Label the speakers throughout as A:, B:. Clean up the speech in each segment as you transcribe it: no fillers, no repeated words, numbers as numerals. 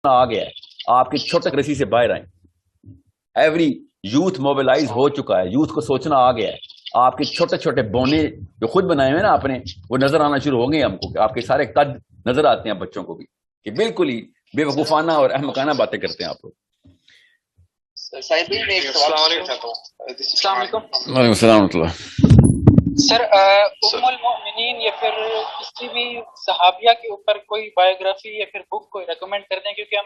A: آ گیا ہے, آپ کی چھوٹے رسی سے باہر آئیں. ایوری یوتھ موبلائز ہو چکا ہے, یوتھ کو سوچنا آ گیا ہے. آپ کے چھوٹے چھوٹے بونے جو خود بنائے ہوئے نا آپ نے, وہ نظر آنا شروع ہو گئے ہم کو, کہ آپ کے سارے قد نظر آتے ہیں بچوں کو بھی, کہ بالکل ہی بے وقوفانہ اور احمقانہ باتیں کرتے ہیں آپ لوگ.
B: السلام علیکم.
A: وعلیکم السلام ورحمۃ اللہ.
B: سر ام المؤمنین یا پھر کسی بھی صحابیہ کے اوپر کوئی بایوگرافی یا پھر بک کوئی ریکمینڈ کر دیں, کیونکہ ہم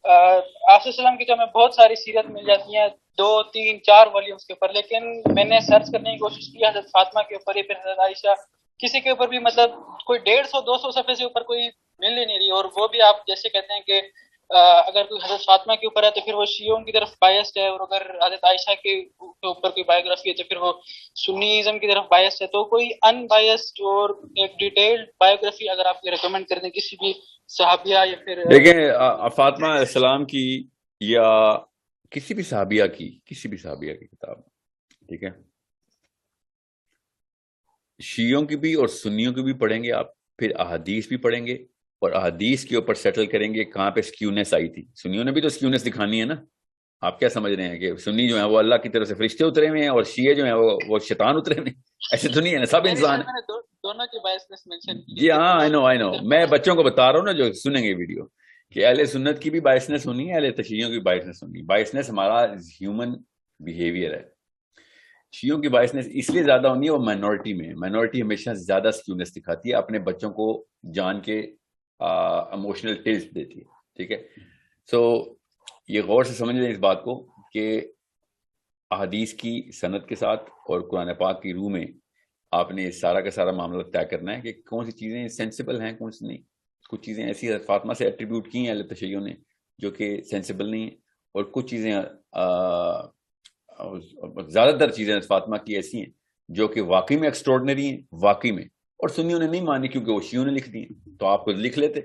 B: آپ صلی اللہ علیہ وسلم کی تو ہمیں بہت ساری سیرت مل جاتی ہیں 2 3 4 والیومس کے اوپر, لیکن میں نے سرچ کرنے کی کوشش کی حضرت فاطمہ کے اوپر یا پھر حضرت عائشہ, کسی کے اوپر بھی مطلب کوئی 150 200 صفحے سے اوپر کوئی مل ہی نہیں رہی. اور وہ بھی آپ جیسے کہتے ہیں کہ اگر کوئی حضرت فاطمہ کے اوپر ہے تو پھر وہ شیعوں کی طرف بائسڈ ہے, اور اگر حضرت عائشہ کے اوپر کوئی بایوگرافی ہے تو پھر وہ سنیزم کی طرف بائسڈ ہے. تو کوئی ان بائسڈ اور ایک ڈیٹیلڈ بایوگرافی اگر آپ ریکمینڈ کر دیں کسی بھی صحابیہ یا پھر
A: دیکھیں, فاطمہ علیہ السلام کی یا کسی بھی صحابیہ کی کتاب, ٹھیک ہے, شیعوں کی بھی اور سنیوں کی بھی پڑھیں گے آپ, پھر احادیث بھی پڑھیں گے, اور احادیث کے اوپر سیٹل کریں گے کہاں پہ سکیونیس آئی تھی. سنیوں نے بھی تو سکیونیس دکھانی ہے نا. آپ کیا سمجھ رہے ہیں کہ سنی جو ہیں وہ اللہ کی طرف سے فرشتے اترے ہوئے ہیں, اور شیعہ جو ہیں وہ شیطان اترے ہوئے ہیں؟ ایسے تو نہیں ہے نا, سب انسان ہیں.
B: دونوں کی بائسنس مینشن کی.
A: جی ہاں, آئی نو, میں بچوں کو بتا رہا ہوں نا جو سنیں گے ویڈیو, کہ اہل سنت کی بھی بائسنس ہونی ہے, اہل تشیعوں کی بائسنس ہونی ہے. بائسنس ہمارا ہیومن بیہیویئر ہے. شیعوں کی بائسنس اس لیے زیادہ ہونی ہے, وہ مائنورٹی میں, مائنورٹی ہمیشہ زیادہ سکیونیس دکھاتی ہے, اپنے بچوں کو جان کے ایموشنل ٹیسٹ دیتی ہے. ٹھیک ہے, سو یہ غور سے سمجھ لیں اس بات کو کہ احادیث کی سند کے ساتھ اور قرآن پاک کی روح میں آپ نے سارا کا سارا معاملہ طے کرنا ہے کہ کون سی چیزیں سینسیبل ہیں, کون سی نہیں. کچھ چیزیں ایسی حضرت فاطمہ سے ایٹریبیوٹ کی ہیں اہل تشیعوں نے جو کہ سینسیبل نہیں ہیں, اور کچھ چیزیں زیادہ تر چیزیں حضرت فاطمہ کی ایسی ہیں جو کہ واقعی میں ایکسٹراڈنری ہیں, واقعی میں, اور سنیوں نے نہیں مانی کیونکہ وہ شیعوں نے لکھ دی ہیں. تو آپ خود لکھ لیتے,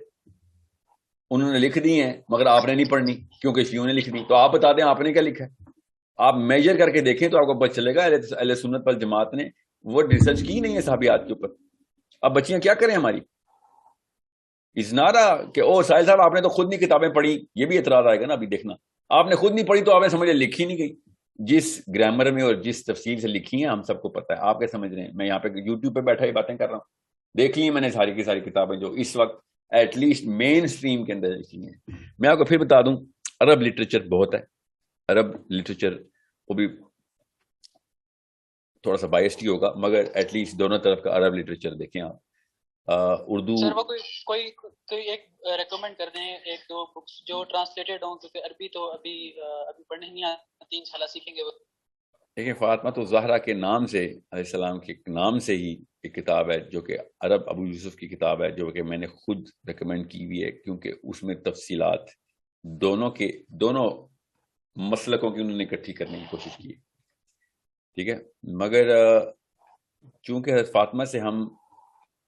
A: انہوں نے لکھ دی ہیں مگر آپ نے نہیں پڑھنی کیونکہ شیعوں نے لکھ دی. تو آپ بتا دیں آپ نے کیا لکھا ہے, آپ میجر کر کے دیکھیں تو آپ کو پتہ چلے گا اہل سنت پر جماعت نے وہ ریسرچ کی نہیں ہے صحابیات کے اوپر. اب بچیاں کیا کریں ہماری, ازنارا کہ او ساحل صاحب آپ نے تو خود نہیں کتابیں پڑھی, یہ بھی اعتراض آئے گا نا. ابھی دیکھنا, آپ نے خود نہیں پڑھی تو آپ نے سمجھے لکھی نہیں گئی. جس گرامر میں اور جس تفصیل سے لکھی ہیں ہم سب کو پتہ ہے. آپ کیا سمجھ رہے ہیں, میں یہاں پہ یوٹیوب پہ بیٹھا ہی باتیں کر رہا ہوں, دیکھ لی میں نے ساری کی ساری کتابیں جو اس وقت ایٹ لیسٹ مین اسٹریم کے اندر لکھی ہیں. میں آپ کو پھر بتا دوں, عرب لٹریچر بہت ہے, عرب لٹریچر وہ بھی تھوڑا سا بائسڈ ہی ہوگا, مگر ایٹ لیسٹ دونوں طرف کا عرب لٹریچر دیکھیں آپ. اردو
B: سر وہ کوئی ایک ریکمینڈ کر دیں, 1 2 بکس جو ٹرانسلیٹڈ ہوں, کیونکہ عربی تو ابھی پڑھنے نہیں آتی, انشاءاللہ سیکھیں گے وہ.
A: دیکھیں, فاطمہ تو زہرا کے نام سے, علیہ السلام کے نام سے ہی ایک کتاب ہے جو کہ عرب ابو یوسف کی کتاب ہے, جو کہ میں نے خود ریکمینڈ کی ہوئی ہے, کیونکہ اس میں تفصیلات دونوں مسلکوں کی انہوں نے اکٹھی کرنے کی کوشش کی. ٹھیک ہے, مگر چونکہ حضرت فاطمہ سے ہم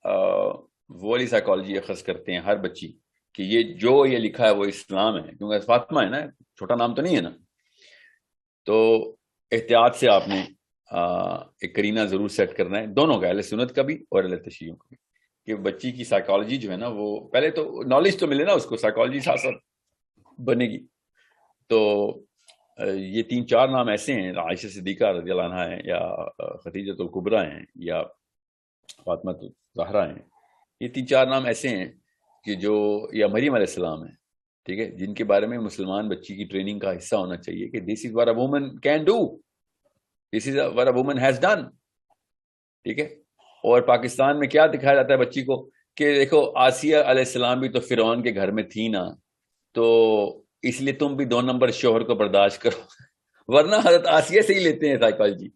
A: وہ والی سائیکالوجی اخذ کرتے ہیں ہر بچی کہ یہ لکھا ہے وہ اسلام ہے, کیونکہ حضرت فاطمہ ہے نا, چھوٹا نام تو نہیں ہے نا. تو احتیاط سے آپ نے ایک کرینہ ضرور سیٹ کرنا ہے, دونوں کا, اہل سنت کا بھی اور اہل تشیعوں کا بھی, کہ بچی کی سائیکالوجی جو ہے نا, وہ پہلے تو نالج تو ملے نا اس کو, سائیکالوجی ساتھ ساتھ بنے گی. تو یہ 3 4 نام ایسے ہیں, عائشہ صدیقہ رضی اللہ عنہا ہیں, یا خدیجۃ الکبریٰ ہیں, یا فاطمہ زہرا ہیں. یہ 3 4 نام ایسے ہیں کہ جو, یا مریم علیہ السلام ہیں, ٹھیک ہے, جن کے بارے میں مسلمان بچی کی ٹریننگ کا حصہ ہونا چاہیے کہ this is what a woman can do, this is what a woman has done. ٹھیک ہے, اور پاکستان میں کیا دکھایا جاتا ہے بچی کو کہ دیکھو آسیہ علیہ السلام بھی تو فرعون کے گھر میں تھی نا, تو اس لیے تم بھی 2 نمبر شوہر کو برداشت کرو. ورنہ حضرت آسیہ سے ہی لیتے ہیں سائیکالوجی,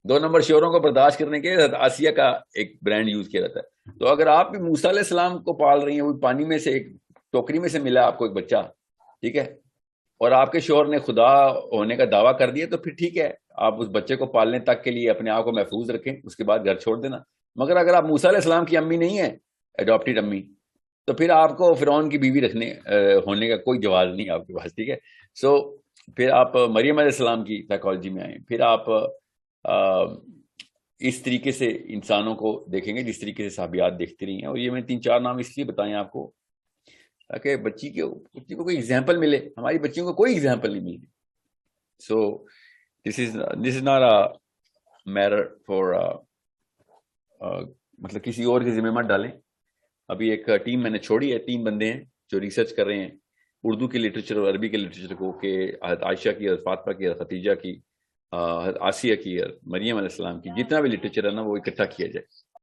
A: 2 نمبر شوہروں کو برداشت کرنے کے حضرت آسیہ کا ایک برانڈ یوز کیا جاتا ہے. تو اگر آپ بھی موسیٰ علیہ السلام کو پال رہی ہیں, وہ پانی میں سے ایک ٹوکری میں سے ملا آپ کو ایک بچہ, ٹھیک ہے, اور آپ کے شوہر نے خدا ہونے کا دعویٰ کر دیا, تو پھر ٹھیک ہے, آپ اس بچے کو پالنے تک کے لیے اپنے آپ کو محفوظ رکھیں, اس کے بعد گھر چھوڑ دینا. مگر اگر آپ موسیٰ علیہ السلام کی امی نہیں ہیں, اڈاپٹیڈ امی, تو پھر آپ کو فرعون کی بیوی ہونے کا کوئی جواز نہیں آپ کے پاس. ٹھیک ہے, سو پھر آپ مریم علیہ السلام کی سائیکالوجی میں آئیں, پھر آپ اس طریقے سے انسانوں کو دیکھیں گے جس طریقے سے صحابیات دیکھتی رہی ہیں. اور یہ میں 3 4 نام اس لیے بتائیں آپ کو تاکہ بچی کو کوئی اگزامپل ملے. ہماری بچیوں کو کوئی اگزامپل نہیں ملتی. So this is not a matter for مطلب کسی اور کی ذمہ مت ڈالیں. ابھی ایک ٹیم میں نے چھوڑی ہے, 3 بندے ہیں جو ریسرچ کر رہے ہیں اردو کے لٹریچر اور عربی کے لٹریچر کو, کہ حضرت عائشہ کی, حضرت فاطمہ کی, حضرت خدیجہ کی, حضرت آسیہ کی, مریم علیہ السلام کی, جتنا بھی لٹریچر ہے نا وہ اکٹھا کیا جائے.